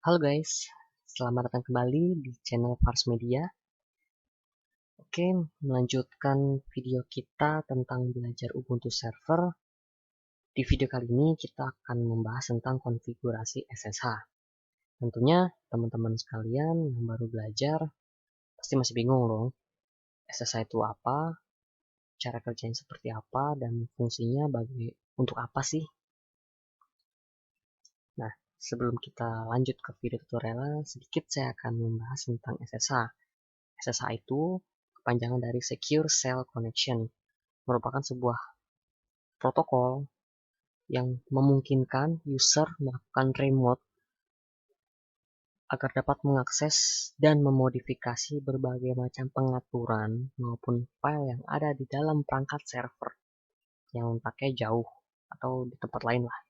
Halo guys, selamat datang kembali di channel Fars Media. Oke, melanjutkan video kita tentang belajar Ubuntu Server. Di video kali ini kita akan membahas tentang konfigurasi SSH. Tentunya teman-teman sekalian yang baru belajar pasti masih bingung loh. SSH itu apa, cara kerjanya seperti apa, dan fungsinya untuk apa sih? Nah, sebelum kita lanjut ke video tutorialnya, sedikit saya akan membahas tentang SSH. SSH itu kepanjangan dari Secure Shell Connection, merupakan sebuah protokol yang memungkinkan user melakukan remote agar dapat mengakses dan memodifikasi berbagai macam pengaturan maupun file yang ada di dalam perangkat server yang letaknya jauh atau di tempat lain lah,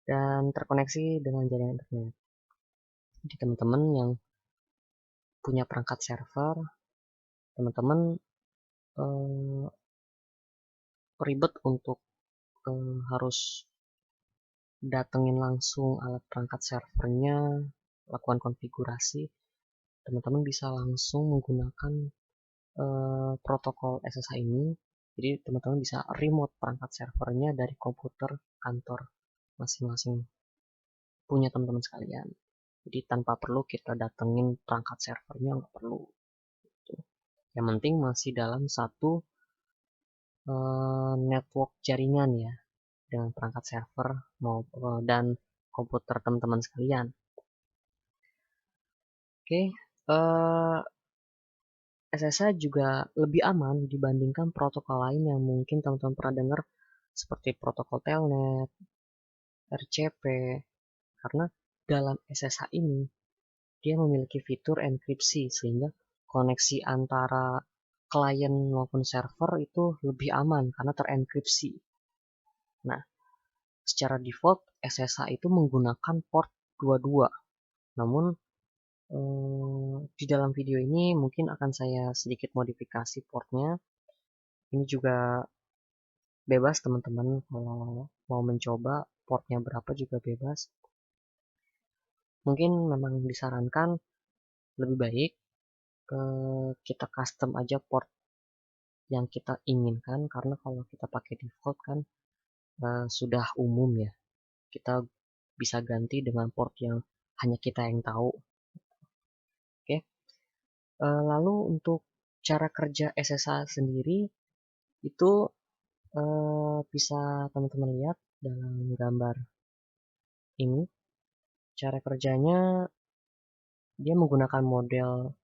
dan terkoneksi dengan jaringan internet. Jadi teman-teman yang punya perangkat server, teman-teman eh, ribet untuk harus datengin langsung alat perangkat servernya, lakukan konfigurasi. Teman-teman bisa langsung menggunakan protokol SSH ini. Jadi teman-teman bisa remote perangkat servernya dari komputer kantor masing-masing punya teman-teman sekalian. Jadi tanpa perlu kita datengin perangkat servernya, nggak perlu. Yang penting masih dalam satu network jaringan ya, dengan perangkat server dan komputer teman-teman sekalian. Oke, SSH juga lebih aman dibandingkan protokol lain yang mungkin teman-teman pernah dengar, seperti protokol Telnet, RCP, karena dalam SSH ini dia memiliki fitur enkripsi sehingga koneksi antara klien maupun server itu lebih aman karena terenkripsi. Nah, secara default SSH itu menggunakan port 22. Namun di dalam video ini mungkin akan saya sedikit modifikasi portnya. Ini juga bebas teman-teman, kalau mau mencoba portnya berapa juga bebas. Mungkin memang disarankan lebih baik kita custom aja port yang kita inginkan, karena kalau kita pakai default kan sudah umum ya. Kita bisa ganti dengan port yang hanya kita yang tahu. Oke. Lalu untuk cara kerja SSH sendiri itu bisa teman-teman lihat dalam gambar ini. Cara kerjanya dia menggunakan model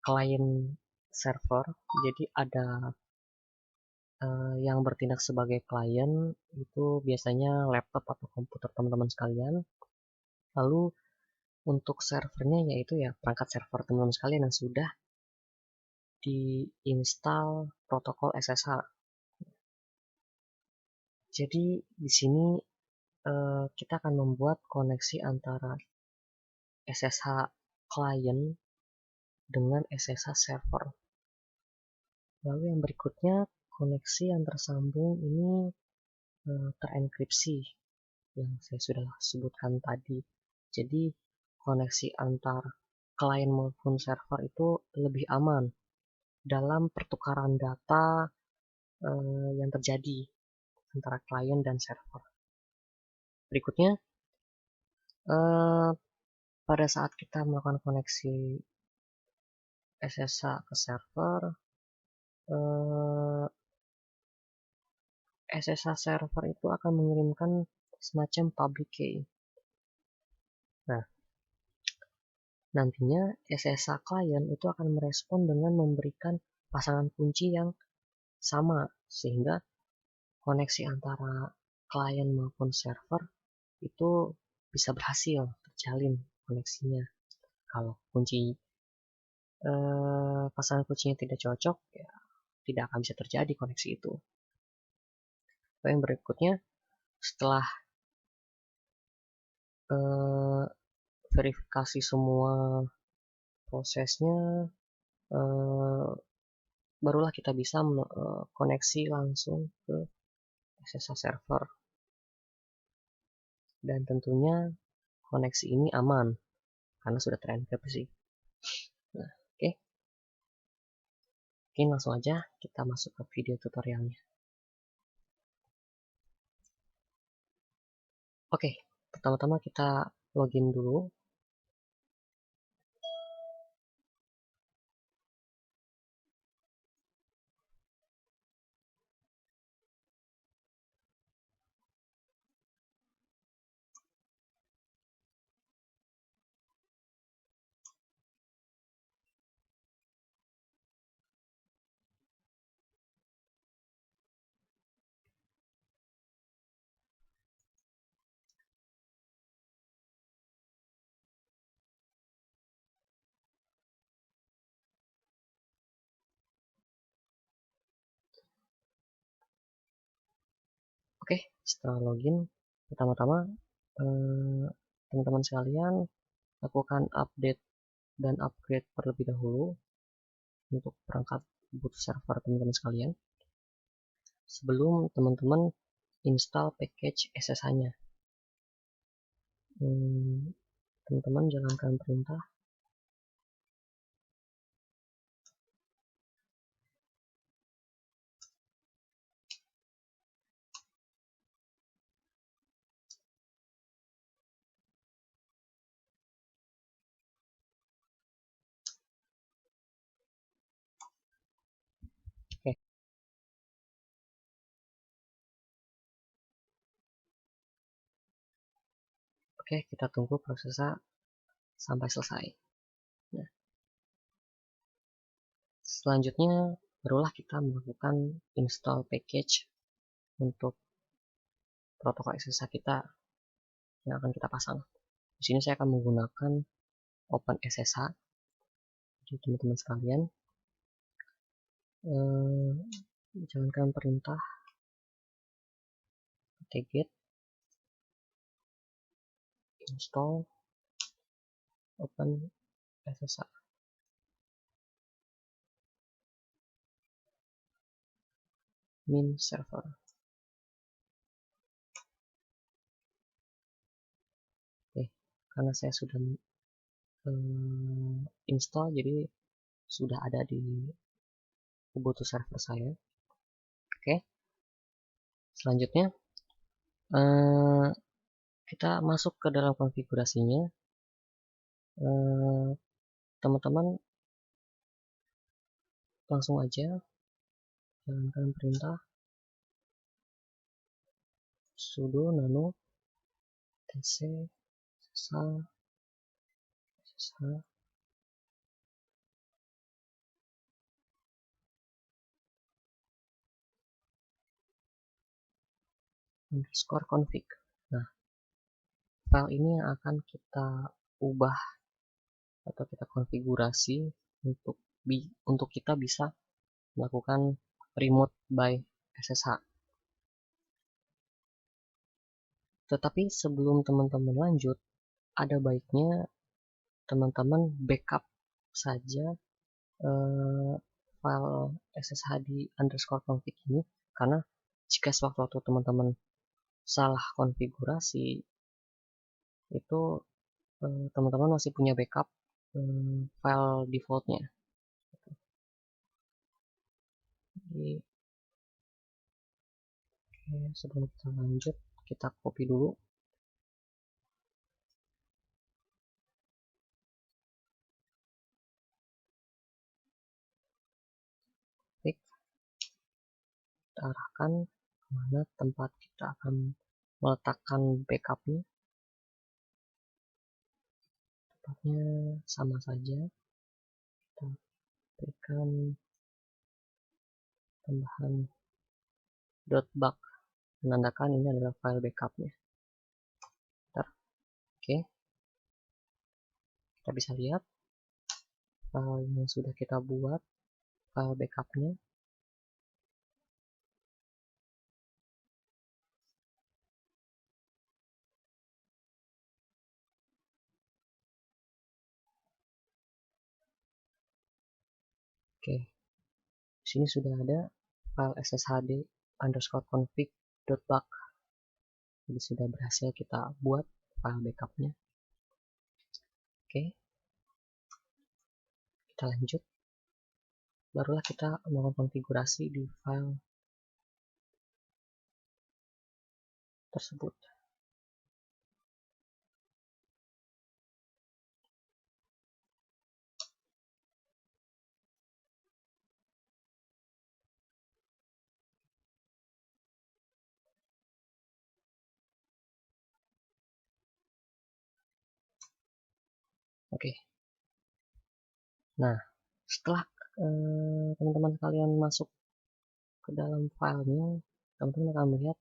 client server. Jadi ada yang bertindak sebagai klien itu biasanya laptop atau komputer teman-teman sekalian. Lalu untuk servernya yaitu ya perangkat server teman-teman sekalian yang sudah diinstal protokol SSH. Jadi di sini kita akan membuat koneksi antara SSH client dengan SSH server. Lalu yang berikutnya, koneksi yang tersambung ini terenkripsi yang saya sudah sebutkan tadi. Jadi koneksi antar klien maupun server itu lebih aman dalam pertukaran data yang terjadi antara klien dan server. Berikutnya, pada saat kita melakukan koneksi SSH ke server, SSH server itu akan mengirimkan semacam public key. Nah, nantinya SSH client itu akan merespon dengan memberikan pasangan kunci yang sama, sehingga koneksi antara klien maupun server itu bisa berhasil terjalin koneksinya. Kalau pasangan kuncinya tidak cocok, ya tidak akan bisa terjadi koneksi itu. Lalu yang berikutnya, setelah verifikasi semua prosesnya, barulah kita bisa koneksi langsung ke SSH server. Dan tentunya koneksi ini aman karena sudah terenkripsi. Nah, oke. Oke, langsung aja kita masuk ke video tutorialnya. Oke, pertama-tama kita login dulu. Oke, setelah login, pertama-tama teman-teman sekalian lakukan update dan upgrade terlebih dahulu untuk perangkat boot server teman-teman sekalian sebelum teman-teman install package SSH-nya. Teman-teman jalankan perintah oke. Oke, kita tunggu prosesnya sampai selesai. Nah, selanjutnya barulah kita melakukan install package untuk protokol SSH kita yang akan kita pasang. Di sini saya akan menggunakan OpenSSH. Jadi teman-teman sekalian jalankan perintah apt-get install OpenSSH. Min server. Oke, karena saya sudah install, jadi sudah ada di Ubuntu server saya. Oke, selanjutnya kita masuk ke dalam konfigurasinya. Teman-teman langsung aja jalankan perintah sudo nano tc ssh underscore config. Nah, file ini yang akan kita ubah atau kita konfigurasi untuk kita bisa melakukan remote by SSH. Tetapi sebelum teman-teman lanjut, ada baiknya teman-teman backup saja file SSH di underscore config ini, karena jika sewaktu-waktu teman-teman salah konfigurasi, itu teman-teman masih punya backup file defaultnya. Jadi, sebelum kita lanjut, kita copy dulu. Klik, kita arahkan kemana tempat kita akan meletakkan backupnya. Tempatnya sama saja, kita berikan tambahan .bug, menandakan ini adalah file backupnya. Oke, kita bisa lihat file yang sudah kita buat, file backupnya. Oke, di sini sudah ada file sshd underscore config.bug. Jadi sudah berhasil kita buat file backupnya. Oke, kita lanjut. Barulah kita melakukan konfigurasi di file tersebut. Oke. Nah, setelah teman-teman kalian masuk ke dalam filenya, teman-teman akan melihat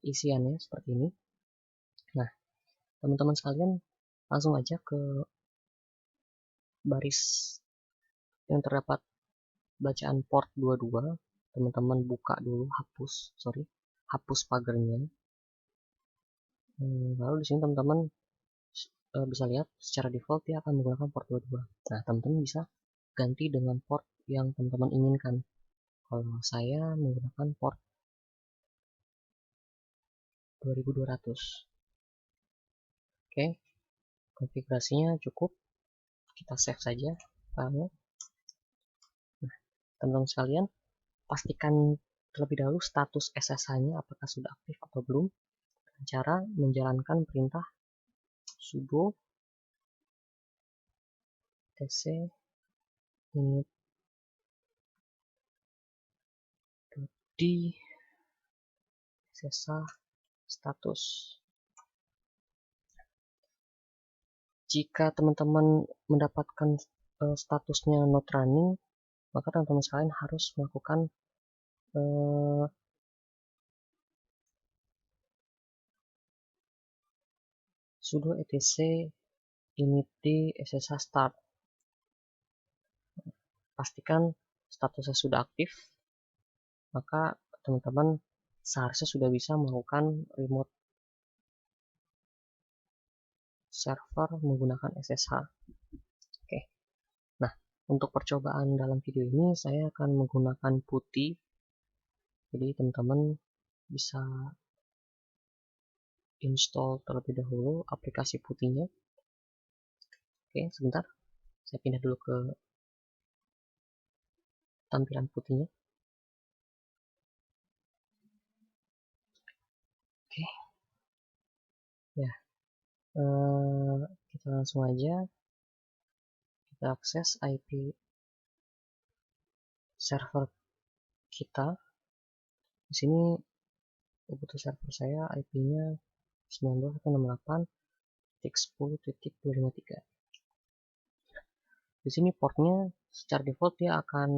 isiannya seperti ini. Nah, teman-teman sekalian langsung aja ke baris yang terdapat bacaan port 22. Teman-teman buka dulu, hapus pagernya. Lalu di sini teman-teman bisa lihat secara default dia akan menggunakan port 22. Nah, teman-teman bisa ganti dengan port yang teman-teman inginkan. Kalau saya menggunakan port 2200. Oke, konfigurasinya cukup. Kita save saja filenya. Nah, teman-teman sekalian, pastikan terlebih dahulu status SSH-nya apakah sudah aktif atau belum. Dengan cara menjalankan perintah sudo tc init di SSH status. Jika teman-teman mendapatkan statusnya not running, maka teman-teman sekalian harus melakukan sudo etc init ssh start. Pastikan statusnya sudah aktif, maka teman-teman seharusnya sudah bisa melakukan remote server menggunakan SSH. Oke. Nah, untuk percobaan dalam video ini saya akan menggunakan PuTTY. Jadi teman-teman bisa install terlebih dahulu aplikasi PuTTY-nya. Oke, sebentar. Saya pindah dulu ke tampilan PuTTY-nya. Oke. Ya. Kita langsung aja kita akses IP server kita. Di sini Ubuntu server saya IP-nya 19.168.10.253. Di sini portnya secara default dia akan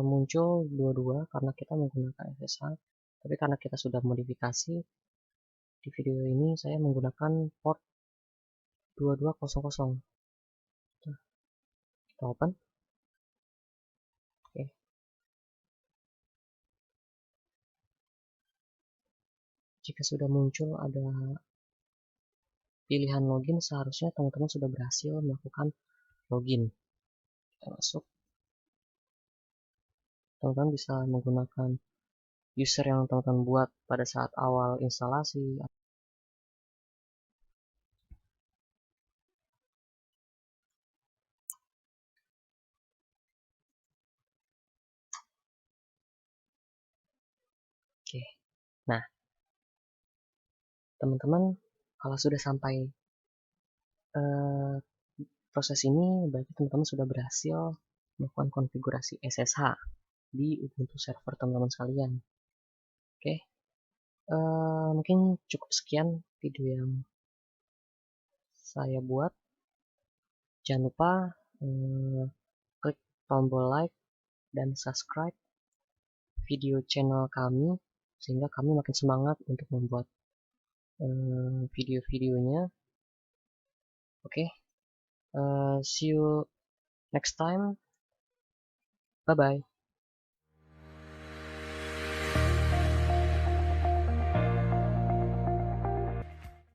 muncul 22 karena kita menggunakan SSH. Tapi karena kita sudah modifikasi, di video ini saya menggunakan port 2200. Kita open. Oke. Jika sudah muncul ada pilihan login, seharusnya teman-teman sudah berhasil melakukan login. Kita masuk. Teman-teman bisa menggunakan user yang teman-teman buat pada saat awal instalasi. Oke. Nah, teman-teman kalau sudah sampai proses ini, berarti teman-teman sudah berhasil melakukan konfigurasi SSH di Ubuntu server teman-teman sekalian. Oke, mungkin cukup sekian video yang saya buat. Jangan lupa klik tombol like dan subscribe video channel kami sehingga kami makin semangat untuk membuat video-videonya. Oke, see you next time. Bye bye.